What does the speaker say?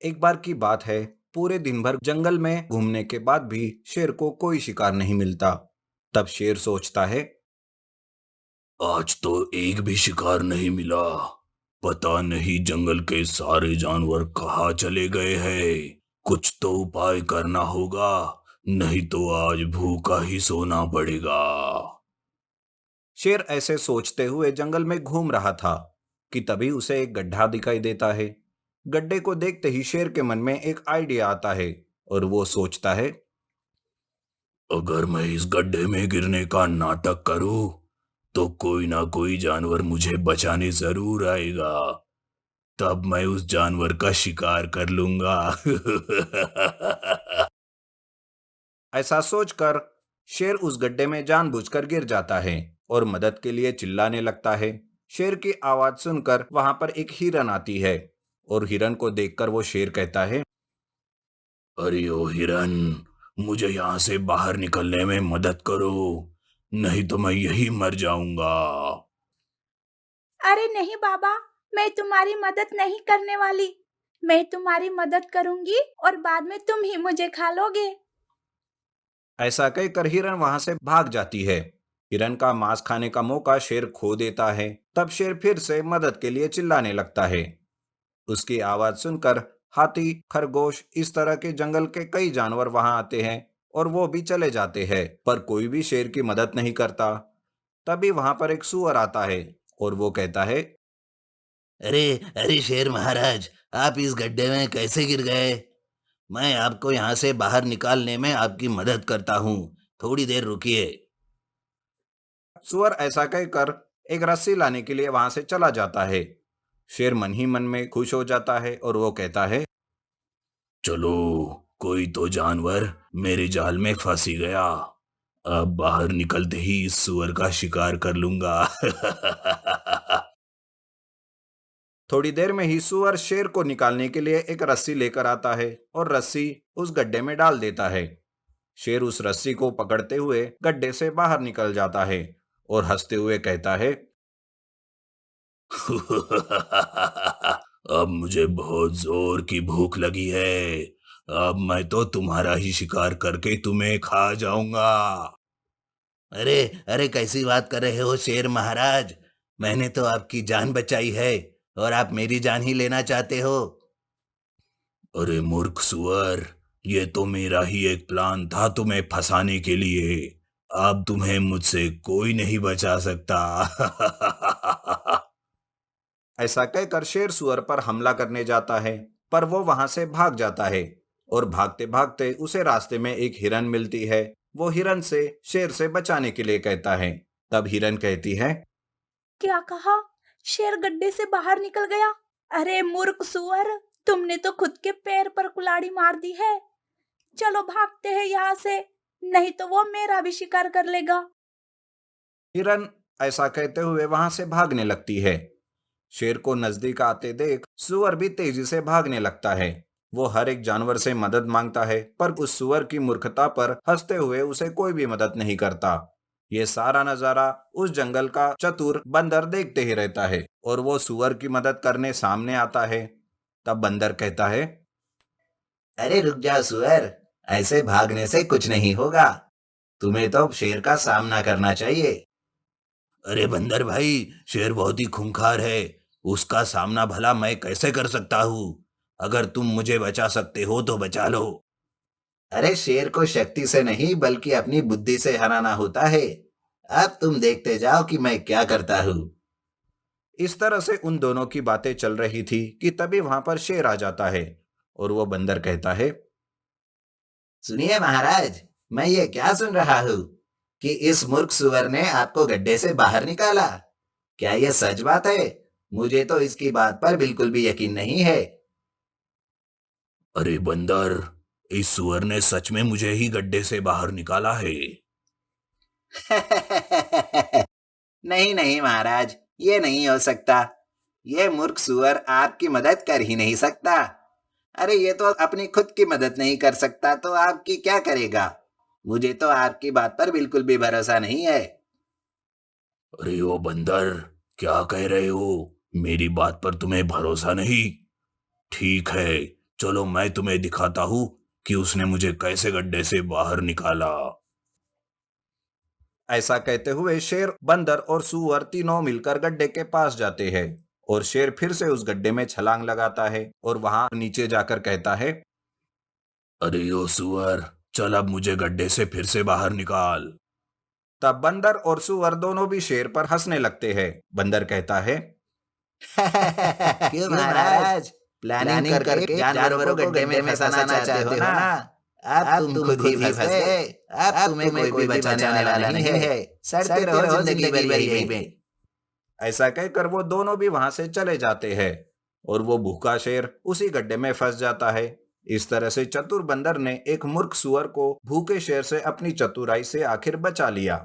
एक बार की बात है, पूरे दिन भर जंगल में घूमने के बाद भी शेर को कोई शिकार नहीं मिलता। तब शेर सोचता है। आज तो एक भी शिकार नहीं मिला। पता नहीं जंगल के सारे जानवर कहाँ चले गए हैं। कुछ तो उपाय करना होगा, नहीं तो आज भूखा ही सोना पड़ेगा। शेर ऐसे सोचते हुए जंगल में घूम रहा था कि तभी उसे एक गड्ढा दिखाई देता है। गड्ढे को देखते ही शेर के मन में एक आइडिया आता है और वो सोचता है। अगर मैं इस गड्ढे में गिरने का नाटक करूं, तो कोई ना कोई जानवर मुझे बचाने जरूर आएगा। तब मैं उस जानवर का शिकार कर लूंगा। ऐसा सोचकर शेर उस गड्ढे में जानबूझकर गिर जाता है और मदद के लिए चिल्लाने लगता है। शेर की आवाज सुनकर वहां पर एक हिरन आती है और हिरन को देखकर वो शेर कहता है। अरे ओ हिरन, मुझे यहाँ से बाहर निकलने में मदद करो, नहीं तो मैं यही मर जाऊंगा। अरे नहीं बाबा, मैं तुम्हारी मदद नहीं करने वाली। मैं तुम्हारी मदद करूंगी और बाद में तुम ही मुझे खा लोगे। ऐसा कहकर हिरन वहां से भाग जाती है। हिरन का मांस खाने का मौका शेर खो देता है। तब शेर फिर से मदद के लिए चिल्लाने लगता है। उसकी आवाज सुनकर हाथी, खरगोश, इस तरह के जंगल के कई जानवर वहां आते हैं और वो भी चले जाते हैं, पर कोई भी शेर की मदद नहीं करता। तभी वहां पर एक सूअर आता है और वो कहता है। अरे अरे शेर महाराज, आप इस गड्ढे में कैसे गिर गए? मैं आपको यहाँ से बाहर निकालने में आपकी मदद करता हूँ। थोड़ी देर रुकिए। सुअर ऐसा कहकर एक रस्सी लाने के लिए वहां से चला जाता है। शेर मन ही मन में खुश हो जाता है और वो कहता है। चलो, कोई तो जानवर मेरे जाल में फंस ही गया। अब बाहर निकलते ही इस सुअर का शिकार कर लूंगा। थोड़ी देर में ही सुअर शेर को निकालने के लिए एक रस्सी लेकर आता है और रस्सी उस गड्ढे में डाल देता है। शेर उस रस्सी को पकड़ते हुए गड्ढे से बाहर निकल जाता है और हंसते हुए कहता है। अब मुझे बहुत जोर की भूख लगी है। अब मैं तो तुम्हारा ही शिकार करके तुम्हें खा जाऊंगा। अरे अरे, कैसी बात कर रहे हो शेर महाराज? मैंने तो आपकी जान बचाई है और आप मेरी जान ही लेना चाहते हो। अरे मूर्ख सुअर, ये तो मेरा ही एक प्लान था तुम्हें फंसाने के लिए। अब तुम्हें मुझसे कोई नहीं बचा सकता। ऐसा कहकर शेर सुअर पर हमला करने जाता है, पर वो वहां से भाग जाता है और भागते भागते उसे रास्ते में एक हिरन मिलती है। वो हिरन से शेर से बचाने के लिए कहता है। तब हिरन कहती है। क्या कहा? शेर गड्ढे से बाहर निकल गया? अरे मूर्ख सुअर, तुमने तो खुद के पैर पर कुल्हाड़ी मार दी है। चलो भागते हैं यहाँ से, नहीं तो वो मेरा भी शिकार कर लेगा। हिरन ऐसा कहते हुए वहां से भागने लगती है। शेर को नजदीक आते देख सुअर भी तेजी से भागने लगता है। वो हर एक जानवर से मदद मांगता है, पर उस सुअर की मूर्खता पर हंसते हुए उसे कोई भी मदद नहीं करता। ये सारा नजारा उस जंगल का चतुर बंदर देखते ही रहता है और वो सुअर की मदद करने सामने आता है। तब बंदर कहता है। अरे रुक जाओ सुअर, ऐसे भागने से कुछ नहीं होगा। तुम्हें तो शेर का सामना करना चाहिए। अरे बंदर भाई, शेर बहुत ही खूंखार है। उसका सामना भला मैं कैसे कर सकता हूँ? अगर तुम मुझे बचा सकते हो तो बचा लो। अरे शेर को शक्ति से नहीं बल्कि अपनी बुद्धि से हराना होता है। अब तुम देखते जाओ कि मैं क्या करता हूँ। इस तरह से उन दोनों की बातें चल रही थी कि तभी वहां पर शेर आ जाता है और वो बंदर कहता है। सुनिए महाराज, मैं ये क्या सुन रहा हूँ कि इस मूर्ख सुअर ने आपको गड्ढे से बाहर निकाला। क्या ये सच बात है? मुझे तो इसकी बात पर बिल्कुल भी यकीन नहीं है। अरे बंदर, इस सुअर ने सच में मुझे ही गड्ढे से बाहर निकाला है। नहीं नहीं महाराज, ये नहीं हो सकता। ये मूर्ख सुअर आपकी मदद कर ही नहीं सकता। अरे ये तो अपनी खुद की मदद नहीं कर सकता तो आपकी क्या करेगा? मुझे तो आपकी बात पर बिल्कुल भी भरोसा नहीं है। अरे ओ बंदर, क्या कह रहे हो? मेरी बात पर तुम्हें भरोसा नहीं? ठीक है, चलो मैं तुम्हें दिखाता हूँ कि उसने मुझे कैसे गड्ढे से बाहर निकाला। ऐसा कहते हुए शेर, बंदर और सूअर तीनों मिलकर गड्ढे के पास जाते हैं और शेर फिर से उस गड्ढे में छलांग लगाता है और वहां नीचे जाकर कहता है, अरे ओ सुअर, चल अब मुझे गड्ढे से फिर से बाहर निकाल। तब बंदर और सूअर दोनों भी शेर पर हंसने लगते हैं। बंदर कहता है, क्यों महाराज, प्लानिंग करके जानवरों को गड्ढे में फंसाना चाहते हो ना? अब तुम खुद ही फंस गए। अब तुम्हें कोई बचाने वाला नहीं है। सड़ते रहो जिंदगी भर यही में। ऐसा कहकर वो दोनों भी वहां से चले जाते हैं और वो भूखा शेर उसी गड्ढे में फंस जाता है। इस तरह से चतुर बंदर ने एक मूर्ख सूअर को भूखे शेर से अपनी चतुराई से आखिर बचा लिया।